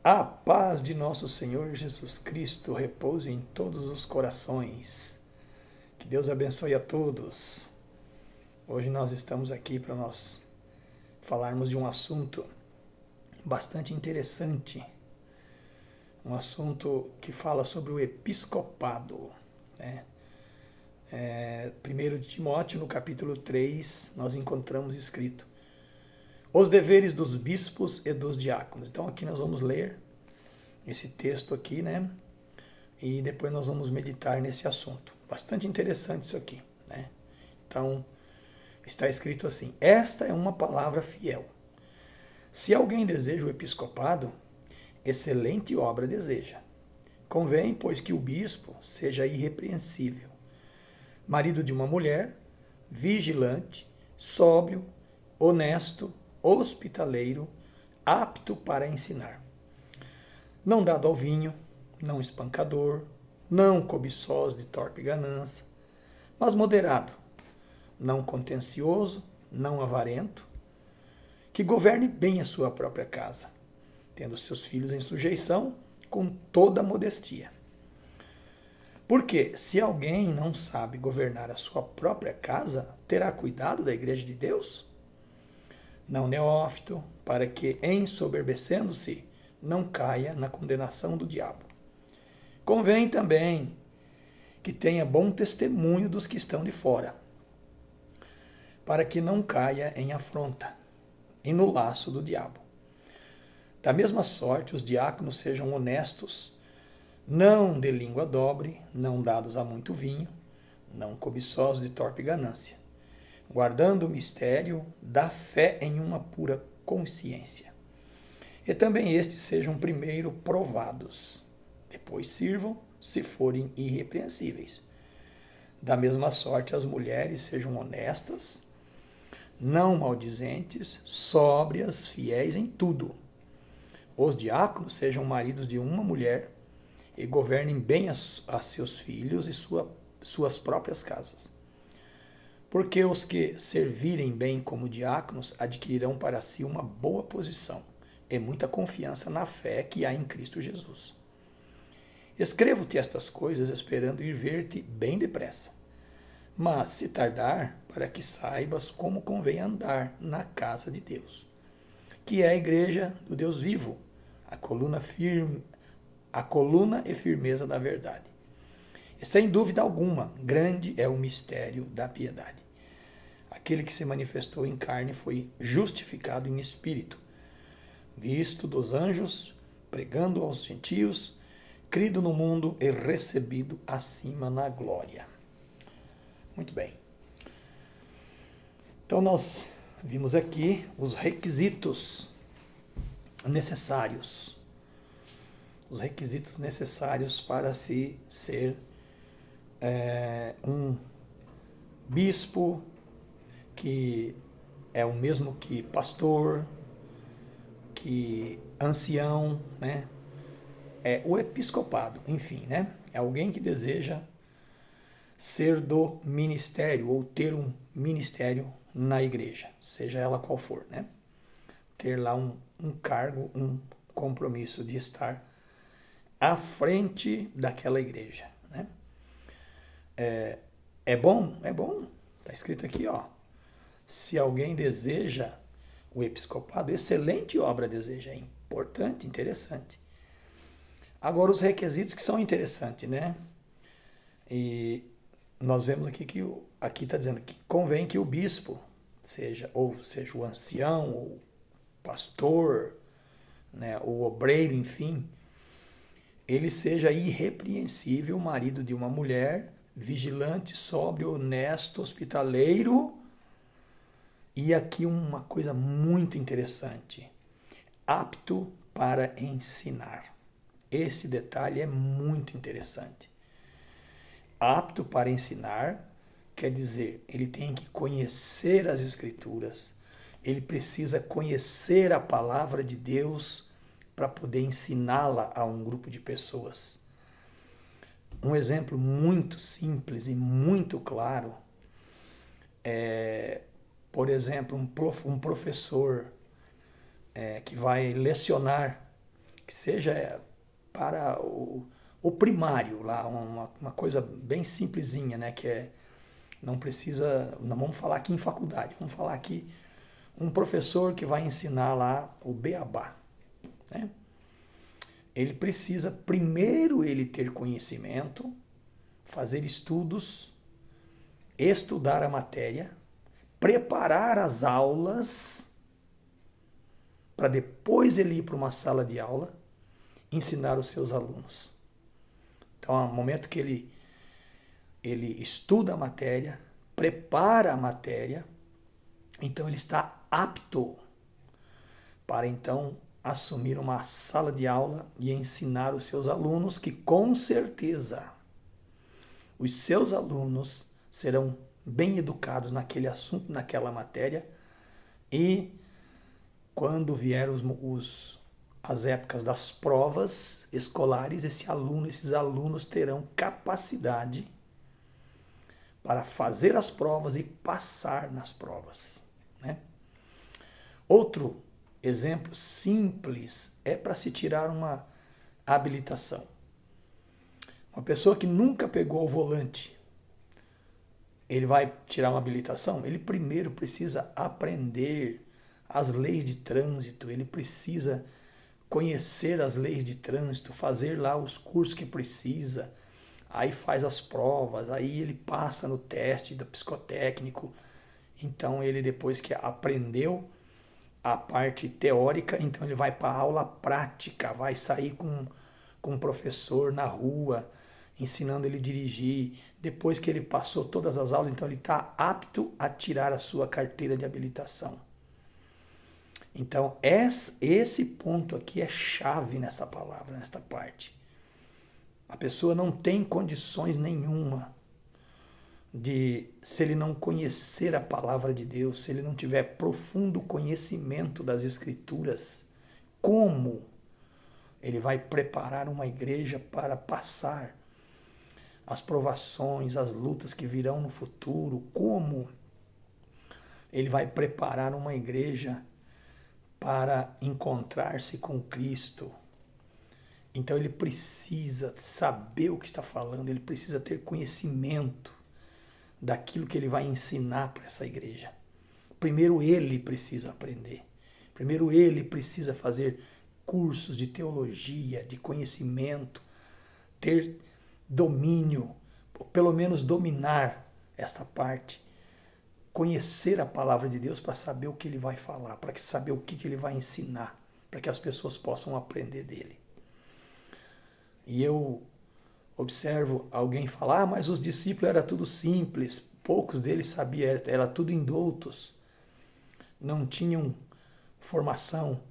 A paz de nosso Senhor Jesus Cristo repouse em todos os corações. Que Deus abençoe a todos. Hoje nós estamos aqui para nós falarmos de um assunto bastante interessante. Um assunto que fala sobre o episcopado. Né? 1 Timóteo, no capítulo 3, nós encontramos escrito os deveres dos bispos e dos diáconos. Então aqui nós vamos ler esse texto aqui, né? E depois nós vamos meditar nesse assunto. Bastante interessante isso aqui, né? Então, está escrito assim: esta é uma palavra fiel. Se alguém deseja o episcopado, excelente obra deseja. Convém, pois, que o bispo seja irrepreensível, marido de uma mulher, vigilante, sóbrio, honesto, hospitaleiro, apto para ensinar. Não dado ao vinho, não espancador, não cobiçoso de torpe ganância, mas moderado, não contencioso, não avarento, que governe bem a sua própria casa, tendo seus filhos em sujeição com toda modestia. Porque se alguém não sabe governar a sua própria casa, terá cuidado da igreja de Deus? Não neófito, para que, ensoberbecendo-se, não caia na condenação do diabo. Convém também que tenha bom testemunho dos que estão de fora, para que não caia em afronta e no laço do diabo. Da mesma sorte, os diáconos sejam honestos, não de língua dobre, não dados a muito vinho, não cobiçosos de torpe ganância, guardando o mistério da fé em uma pura consciência. E também estes sejam primeiro provados, depois sirvam, se forem irrepreensíveis. Da mesma sorte, as mulheres sejam honestas, não maldizentes, sóbrias, fiéis em tudo. Os diáconos sejam maridos de uma mulher e governem bem a seus filhos e suas próprias casas. Porque os que servirem bem como diáconos adquirirão para si uma boa posição e muita confiança na fé que há em Cristo Jesus. Escrevo-te estas coisas esperando ir ver-te bem depressa. Mas, se tardar, para que saibas como convém andar na casa de Deus, que é a igreja do Deus vivo, a coluna e firmeza da verdade. E sem dúvida alguma, grande é o mistério da piedade. Aquele que se manifestou em carne foi justificado em espírito, visto dos anjos, pregando aos gentios, crido no mundo e recebido acima na glória. Muito bem. Então nós vimos aqui os requisitos necessários. Os requisitos necessários para se ser um bispo, que é o mesmo que pastor, que ancião, né? É o episcopado, enfim, né? É alguém que deseja ser do ministério ou ter um ministério na igreja, seja ela qual for, né? Ter lá um cargo, um compromisso de estar à frente daquela igreja, né? É bom? É bom. Está escrito aqui, ó. Se alguém deseja o episcopado, excelente obra deseja. É importante, interessante. Agora, os requisitos que são interessantes, né? E nós vemos aqui que aqui está dizendo que convém que o bispo seja o ancião, ou o pastor, né, o obreiro, enfim, ele seja irrepreensível, marido de uma mulher, vigilante, sóbrio, honesto, hospitaleiro. E aqui uma coisa muito interessante: apto para ensinar. Esse detalhe é muito interessante. Apto para ensinar quer dizer, ele tem que conhecer as Escrituras, ele precisa conhecer a palavra de Deus para poder ensiná-la a um grupo de pessoas. Um exemplo muito simples e muito claro é, por exemplo, um professor que vai lecionar, que seja para o primário, lá, uma coisa bem simplesinha, né? Que é, não precisa, não vamos falar aqui em faculdade, vamos falar aqui um professor que vai ensinar lá o beabá, né? Ele precisa primeiro ele ter conhecimento, fazer estudos, estudar a matéria, preparar as aulas, para depois ele ir para uma sala de aula, ensinar os seus alunos. Então, é um momento que ele estuda a matéria, prepara a matéria, então ele está apto para então assumir uma sala de aula e ensinar os seus alunos, que com certeza os seus alunos serão bem educados naquele assunto, naquela matéria, e quando vier as épocas das provas escolares, esses alunos terão capacidade para fazer as provas e passar nas provas, né? Outro exemplo simples é para se tirar uma habilitação. Uma pessoa que nunca pegou o volante, ele vai tirar uma habilitação? Ele primeiro precisa aprender as leis de trânsito, ele precisa conhecer as leis de trânsito, fazer lá os cursos que precisa, aí faz as provas, aí ele passa no teste do psicotécnico. Então ele, depois que aprendeu a parte teórica, então ele vai para a aula prática, vai sair com um professor na rua, ensinando ele a dirigir. Depois que ele passou todas as aulas, então ele está apto a tirar a sua carteira de habilitação. Então esse ponto aqui é chave nessa palavra, nesta parte. A pessoa não tem condições nenhuma de, se ele não conhecer a palavra de Deus, se ele não tiver profundo conhecimento das Escrituras, como ele vai preparar uma igreja para passar as provações, as lutas que virão no futuro? Como ele vai preparar uma igreja para encontrar-se com Cristo? Então ele precisa saber o que está falando, ele precisa ter conhecimento daquilo que ele vai ensinar para essa igreja. Primeiro ele precisa aprender. Primeiro ele precisa fazer cursos de teologia, de conhecimento, ter domínio, pelo menos dominar esta parte, conhecer a palavra de Deus para saber o que ele vai falar, para saber o que ele vai ensinar, para que as pessoas possam aprender dele. E eu observo alguém falar, mas os discípulos era tudo simples, poucos deles sabiam, era tudo indoutos, não tinham formação,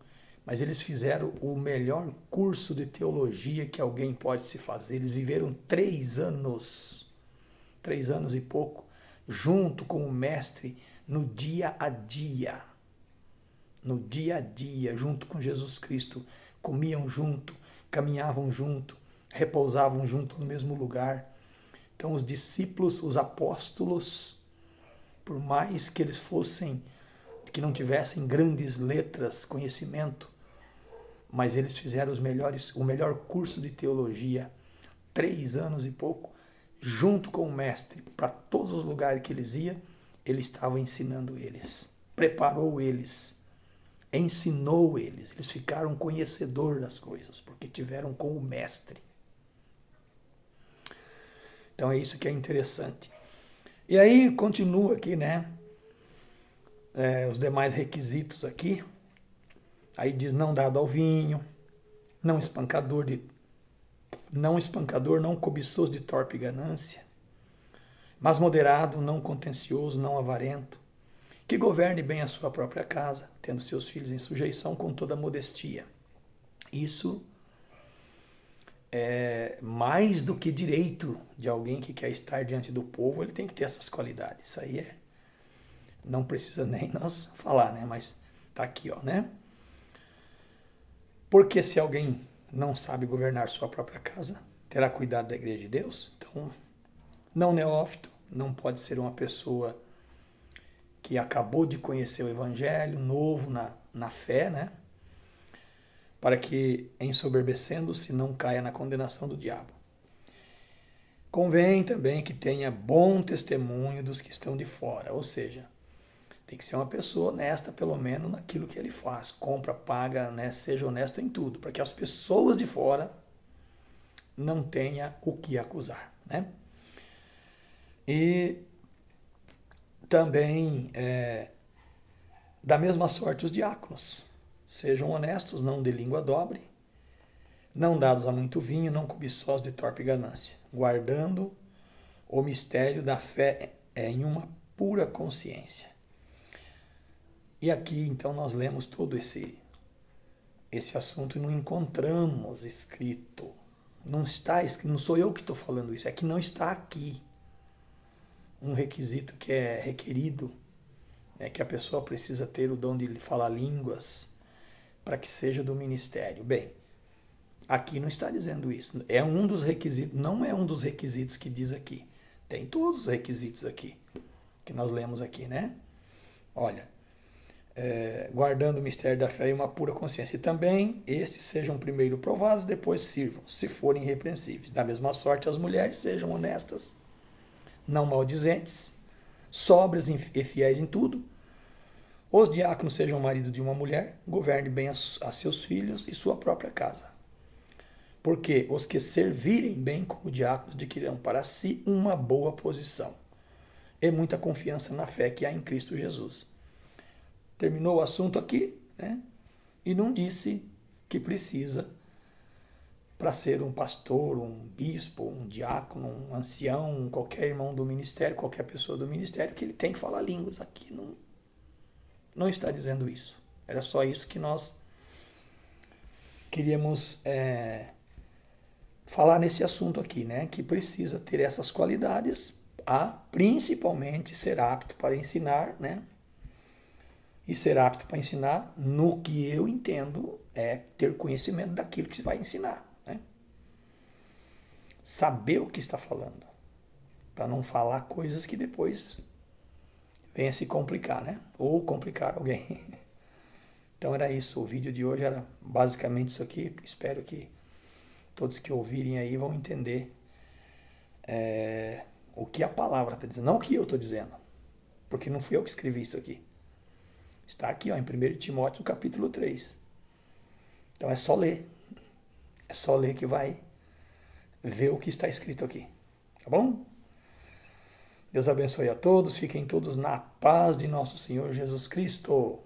mas eles fizeram o melhor curso de teologia que alguém pode se fazer. Eles viveram 3 anos e pouco, junto com o mestre no dia a dia, junto com Jesus Cristo, comiam junto, caminhavam junto, repousavam junto no mesmo lugar. Então os discípulos, os apóstolos, por mais que eles que não tivessem grandes letras, conhecimento, mas eles fizeram o melhor curso de teologia, 3 anos e pouco, junto com o mestre, para todos os lugares que eles iam, ele estava ensinando eles, preparou eles, ensinou eles, eles ficaram conhecedores das coisas, porque tiveram com o mestre. Então é isso que é interessante. E aí continua aqui, né? Os demais requisitos aqui. Aí diz: não dado ao vinho, não espancador, não cobiçoso de torpe ganância, mas moderado, não contencioso, não avarento, que governe bem a sua própria casa, tendo seus filhos em sujeição com toda modestia. Isso é mais do que direito de alguém que quer estar diante do povo, ele tem que ter essas qualidades. Isso aí não precisa nem nós falar, né? Mas tá aqui, ó, né? Porque se alguém não sabe governar sua própria casa, terá cuidado da igreja de Deus? Então, não neófito, não pode ser uma pessoa que acabou de conhecer o evangelho, novo na fé, né? para que, ensoberbecendo-se, não caia na condenação do diabo. Convém também que tenha bom testemunho dos que estão de fora, ou seja, tem que ser uma pessoa honesta, pelo menos naquilo que ele faz, compra, paga, né? Seja honesto em tudo, para que as pessoas de fora não tenham o que acusar, né? E também, da mesma sorte, os diáconos. Sejam honestos, não de língua dobre, não dados a muito vinho, não cobiçosos de torpe ganância, guardando o mistério da fé em uma pura consciência. E aqui, então, nós lemos todo esse assunto e não encontramos escrito. Não está escrito, não sou eu que estou falando isso, é que não está aqui um requisito que é requerido, que a pessoa precisa ter o dom de falar línguas para que seja do ministério. Bem, aqui não está dizendo isso. É um dos requisitos, não é um dos requisitos que diz aqui. Tem todos os requisitos aqui, que nós lemos aqui, né? Olha, guardando o mistério da fé e uma pura consciência. E também estes sejam primeiro provados, depois sirvam, se forem irrepreensíveis. Da mesma sorte, as mulheres sejam honestas, não maldizentes, sóbrias e fiéis em tudo. Os diáconos sejam marido de uma mulher, governe bem a seus filhos e sua própria casa. Porque os que servirem bem como diáconos adquirirão para si uma boa posição e muita confiança na fé que há em Cristo Jesus. Terminou o assunto aqui, né? E não disse que precisa, para ser um pastor, um bispo, um diácono, um ancião, qualquer irmão do ministério, qualquer pessoa do ministério, que ele tem que falar línguas. Aqui não está dizendo isso. Era só isso que nós queríamos falar nesse assunto aqui, né? Que precisa ter essas qualidades, principalmente ser apto para ensinar, né? E ser apto para ensinar, no que eu entendo, é ter conhecimento daquilo que se vai ensinar, né? Saber o que está falando, para não falar coisas que depois venha se complicar, né? Ou complicar alguém. Então era isso, o vídeo de hoje era basicamente isso aqui. Espero que todos que ouvirem aí vão entender o que a palavra está dizendo, não o que eu estou dizendo, porque não fui eu que escrevi isso aqui. Está aqui, ó, em 1 Timóteo, capítulo 3. Então é só ler. É só ler que vai ver o que está escrito aqui. Tá bom? Deus abençoe a todos. Fiquem todos na paz de nosso Senhor Jesus Cristo.